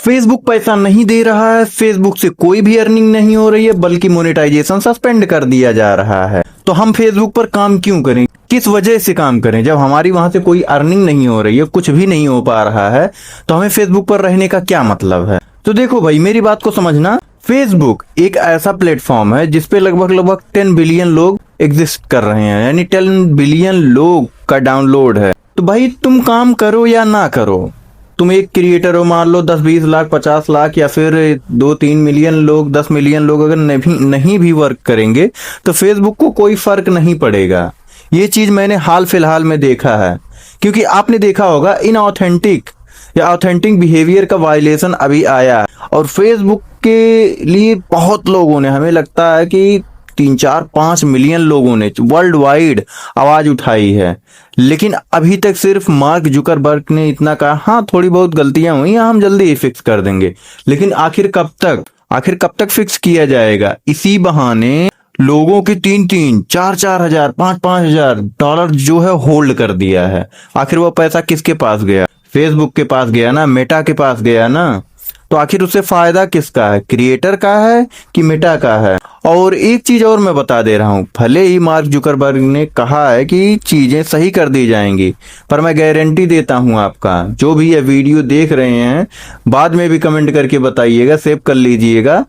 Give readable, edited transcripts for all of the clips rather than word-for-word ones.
Facebook पैसा नहीं दे रहा है, फेसबुक से कोई भी अर्निंग नहीं हो रही है, बल्कि मोनेटाइजेशन सस्पेंड कर दिया जा रहा है। तो हम फेसबुक पर काम क्यों करें, किस वजह से काम करें? जब हमारी वहां से कोई अर्निंग नहीं हो रही है, कुछ भी नहीं हो पा रहा है, तो हमें फेसबुक पर रहने का क्या मतलब है? तो देखो भाई, मेरी बात को समझना। फेसबुक एक ऐसा प्लेटफॉर्म है जिसपे लगभग 10 बिलियन लोग एग्जिस्ट कर रहे हैं, यानी 10 बिलियन लोग का डाउनलोड है। तो भाई तुम काम करो या ना करो, तुम एक क्रिएटर हो, मान लो 10-20 लाख 50 लाख या फिर 2-3 मिलियन लोग 10 मिलियन लोग अगर नहीं भी वर्क करेंगे तो फेसबुक को कोई फर्क नहीं पड़ेगा। ये चीज मैंने हाल फिलहाल में देखा है, क्योंकि आपने देखा होगा इनऑथेंटिक या ऑथेंटिक बिहेवियर का वायलेशन अभी आया है, और फेसबुक के लिए बहुत लोगों ने, हमें लगता है कि 3-4-5 मिलियन लोगों ने वर्ल्ड वाइड आवाज उठाई है, लेकिन अभी तक सिर्फ मार्क जुकरबर्ग ने इतना कहा, हाँ थोड़ी बहुत गलतियां हुई, हम जल्दी ही फिक्स कर देंगे। लेकिन आखिर कब तक फिक्स किया जाएगा? इसी बहाने लोगों के 3-3, 4-4 हजार, 5-5 हजार डॉलर जो है होल्ड कर दिया है। आखिर वो पैसा किसके पास गया? फेसबुक के पास गया ना, मेटा के पास गया ना। तो आखिर उससे फायदा किसका है, क्रिएटर का है कि मेटा का है? और एक चीज और मैं बता दे रहा हूं, भले ही मार्क जुकरबर्ग ने कहा है कि चीजें सही कर दी जाएंगी, पर मैं गारंटी देता हूं, आपका जो भी ये वीडियो देख रहे हैं, बाद में भी कमेंट करके बताइएगा, सेव कर लीजिएगा,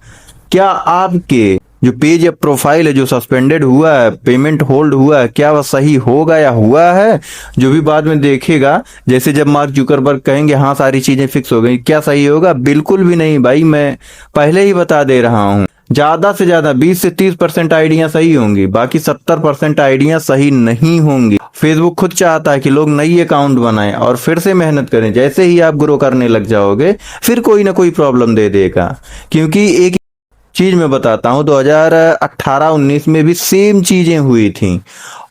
क्या आपके जो पेज या प्रोफाइल है जो सस्पेंडेड हुआ है, पेमेंट होल्ड हुआ है, क्या वह सही होगा या हुआ है? जो भी बाद में देखेगा, जैसे जब मार्क जुकरबर्ग कहेंगे हाँ सारी चीजें फिक्स हो गई, क्या सही होगा? बिल्कुल भी नहीं भाई, मैं पहले ही बता दे रहा हूं। ज्यादा से ज्यादा 20 से 30% आइडियां सही होंगी, बाकी 70% आइडियां सही नहीं होंगी। फेसबुक खुद चाहता है कि लोग नई अकाउंट बनाएं और फिर से मेहनत करें। जैसे ही आप ग्रो करने लग जाओगे, फिर कोई ना कोई प्रॉब्लम दे देगा। क्योंकि एक चीज मैं बताता हूं, 2018-19 में भी सेम चीजें हुई थी,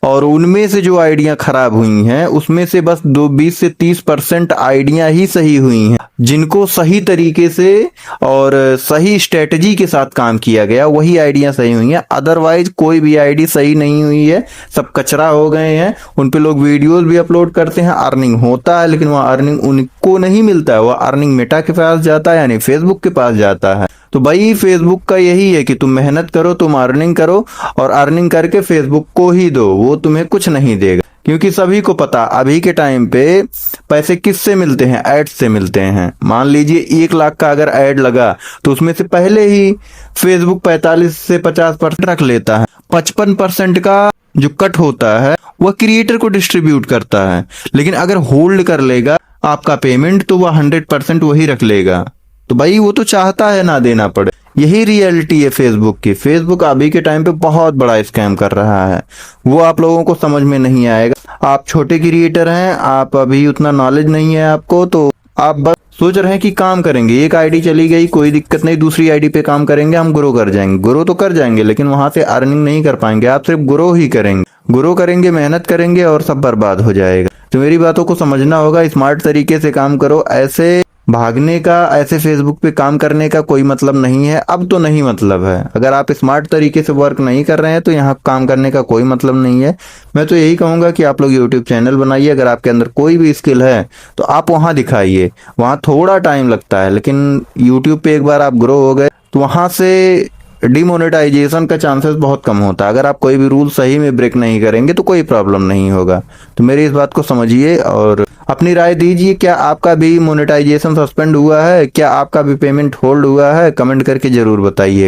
और उनमें से जो आइडिया खराब हुई हैं, उसमें से बस 20 से 30% आइडिया ही सही हुई हैं, जिनको सही तरीके से और सही स्ट्रेटजी के साथ काम किया गया, वही आइडिया सही हुई हैं। अदरवाइज कोई भी आईडी सही नहीं हुई है, सब कचरा हो गए हैं। उन पे लोग वीडियोस भी अपलोड करते हैं, अर्निंग होता है, लेकिन वह अर्निंग उनको नहीं मिलता है, वह अर्निंग मेटा के पास जाता है, यानी फेसबुक के पास जाता है। तो भाई फेसबुक का यही है कि तुम मेहनत करो, तुम अर्निंग करो, और अर्निंग करके फेसबुक को ही दो, वो तुम्हें कुछ नहीं देगा। क्योंकि सभी को पता अभी के टाइम पे पैसे किससे मिलते हैं? एड्स से मिलते हैं। मान लीजिए 1 लाख का अगर एड लगा, तो उसमें से पहले ही फेसबुक 45 से 50% रख लेता है। 55% का जो कट होता है वह क्रिएटर को डिस्ट्रीब्यूट करता है। लेकिन अगर होल्ड कर लेगा आपका पेमेंट, तो वह 100% वही रख लेगा। तो भाई वो तो चाहता है ना देना पड़े। यही रियलिटी है फेसबुक की। फेसबुक अभी के टाइम पे बहुत बड़ा स्कैम कर रहा है, वो आप लोगों को समझ में नहीं आएगा। आप छोटे क्रिएटर हैं, आप अभी उतना नॉलेज नहीं है आपको, तो आप बस सोच रहे हैं कि काम करेंगे, एक आईडी चली गई कोई दिक्कत नहीं, दूसरी आईडी पे काम करेंगे, हम ग्रो कर जाएंगे। ग्रो तो कर जाएंगे, लेकिन वहां से अर्निंग नहीं कर पाएंगे। आप सिर्फ ग्रो ही करेंगे, ग्रो करेंगे, मेहनत करेंगे, और सब बर्बाद हो जाएगा। तो मेरी बातों को समझना होगा, स्मार्ट तरीके से काम करो। ऐसे भागने का, ऐसे फेसबुक पे काम करने का कोई मतलब नहीं है। अब तो नहीं मतलब है। अगर आप स्मार्ट तरीके से वर्क नहीं कर रहे हैं तो यहाँ काम करने का कोई मतलब नहीं है। मैं तो यही कहूंगा कि आप लोग यूट्यूब चैनल बनाइए। अगर आपके अंदर कोई भी स्किल है तो आप वहाँ दिखाइए। वहाँ थोड़ा टाइम लगता है, लेकिन यूट्यूब पे एक बार आप ग्रो हो गए तो वहाँ से डिमोनेटाइजेशन का चांसेस बहुत कम होता है। अगर आप कोई भी रूल सही में ब्रेक नहीं करेंगे तो कोई प्रॉब्लम नहीं होगा। तो मेरी इस बात को समझिए और अपनी राय दीजिए। क्या आपका भी मोनेटाइजेशन सस्पेंड हुआ है? क्या आपका भी पेमेंट होल्ड हुआ है? कमेंट करके जरूर बताइएगा।